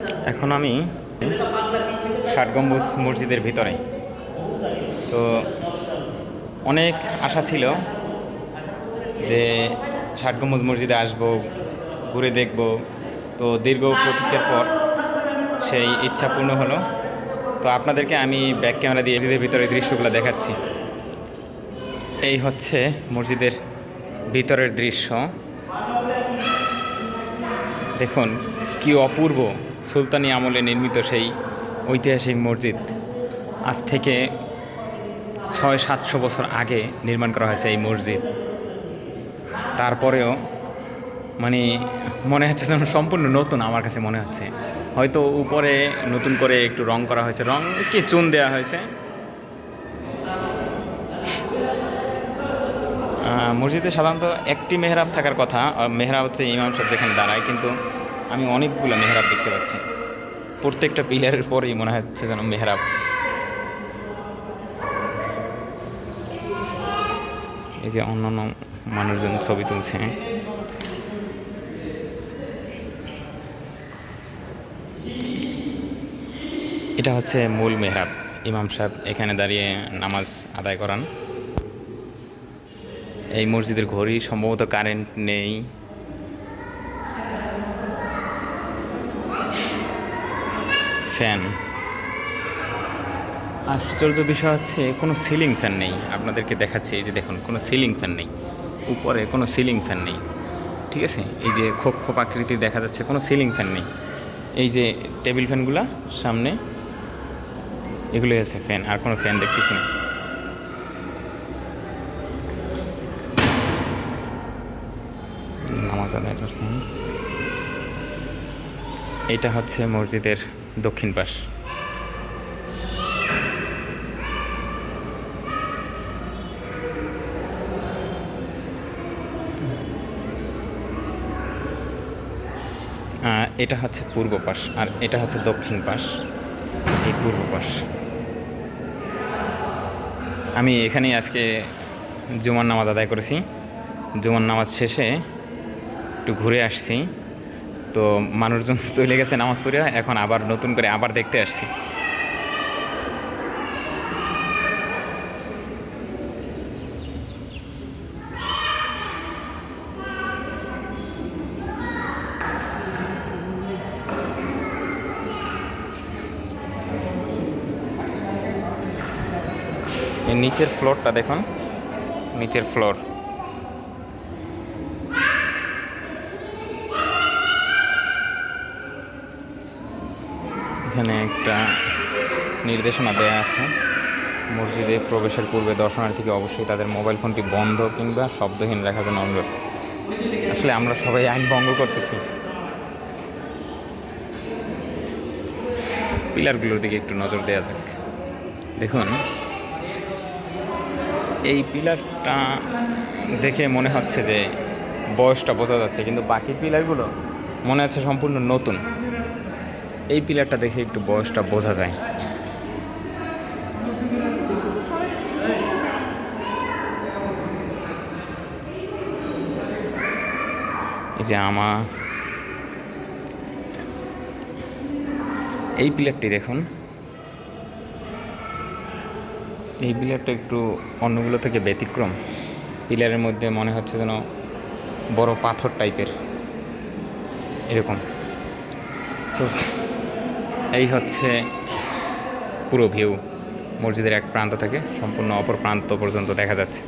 এখন আমি ষাট গম্বুজ মসজিদের ভিতরে। তো অনেক আশা ছিল যে ষাট গম্বুজ মসজিদে আসব, ঘুরে দেখব। তো দীর্ঘ প্রতীক্ষার পর সেই ইচ্ছা পূর্ণ হলো। তো আপনাদেরকে আমি ব্যাক ক্যামেরা দিয়ে মসজিদের ভিতরে দৃশ্যগুলো দেখাচ্ছি। এই হচ্ছে মসজিদের ভিতরের দৃশ্য। দেখুন কি অপূর্ব, সুলতানি আমলে নির্মিত সেই ঐতিহাসিক মসজিদ। আজ থেকে 600-700 বছর আগে নির্মাণ করা হয়েছে এই মসজিদ। তারপরেও মানে মনে হচ্ছে যেন সম্পূর্ণ নতুন। আমার কাছে মনে হচ্ছে হয়তো উপরে নতুন করে একটু রং করা হয়েছে, রং কি চুন দেওয়া হয়েছে। মসজিদে সাধারণত একটি মেহরাব থাকার কথা। মেহরাব হচ্ছে ইমাম সাহেব যেখানে দাঁড়ায়, কিন্তু আমি অনেকগুলো মেহরাব দেখতে পাচ্ছি। প্রত্যেকটা পিলারের পরেই মনে হচ্ছে যেন মেহরাব। এই যে অন্যান্য মানুষজন ছবি তুলছে। এটা হচ্ছে মূল মেহরাব। ইমাম সাহেব এখানে দাঁড়িয়ে নামাজ আদায় করান। এই মসজিদের ঘড়ি সম্ভবত কারেন্ট নেই। ফ্যান, আশ্চর্য বিষয় হচ্ছে কোনো সিলিং ফ্যান নেই। আপনাদেরকে দেখাচ্ছি, এই যে দেখুন কোনো সিলিং ফ্যান নেই, উপরে কোনো সিলিং ফ্যান নেই। ঠিক আছে, এই যে খোপ খোপ আকৃতি দেখা যাচ্ছে, কোনো সিলিং ফ্যান নেই। এই যে টেবিল ফ্যানগুলো সামনে, এগুলোই আছে ফ্যান, আর কোনো ফ্যান দেখতেছি না। নামাজ আদায় করছেন। এটা হচ্ছে মসজিদের দক্ষিণ পাশ। এটা হচ্ছে পূর্ব পাশ, আর এটা হচ্ছে দক্ষিণ পাশ। এই পূর্ব পাশ। আমি এখানেই আজকে জুমার নামাজ আদায় করেছি। জুমার নামাজ শেষে একটু ঘুরে আসছি। তো মানুষজন চলে গেছে নামাজ পড়ে, এখন আবার নতুন করে আবার দেখতে আসছি। এই নিচের ফ্লোরটা দেখুন, নিচের ফ্লোর। এখানে একটা নির্দেশনা দেয়া আছে, মসজিদে প্রবেশের পূর্বে দর্শনার্থীকে অবশ্যই তাদের মোবাইল ফোনটি বন্ধ কিংবা শব্দহীন রাখার জন্য অনুরোধ। আসলে আমরা সবাই আইন ভঙ্গ করতেছি। পিলারগুলোর দিকে একটু নজর দেওয়া যাক। দেখুন এই পিলারটা দেখে মনে হচ্ছে যে বয়সটা বোঝা যাচ্ছে, কিন্তু বাকি পিলারগুলো মনে হচ্ছে সম্পূর্ণ নতুন। এই পিলারটা দেখে একটু বয়সটা বোঝা যায়। এই যে এই পিলারটি দেখুন, এই পিলারটা একটু অন্যগুলো থেকে ব্যতিক্রম। পিলারের মধ্যে মনে হচ্ছে যেন বড় পাথর টাইপের এরকম। তো এই হচ্ছে পুরো ভিউ। মসজিদের এক প্রান্ত থেকে সম্পূর্ণ অপর প্রান্ত পর্যন্ত দেখা যাচ্ছে।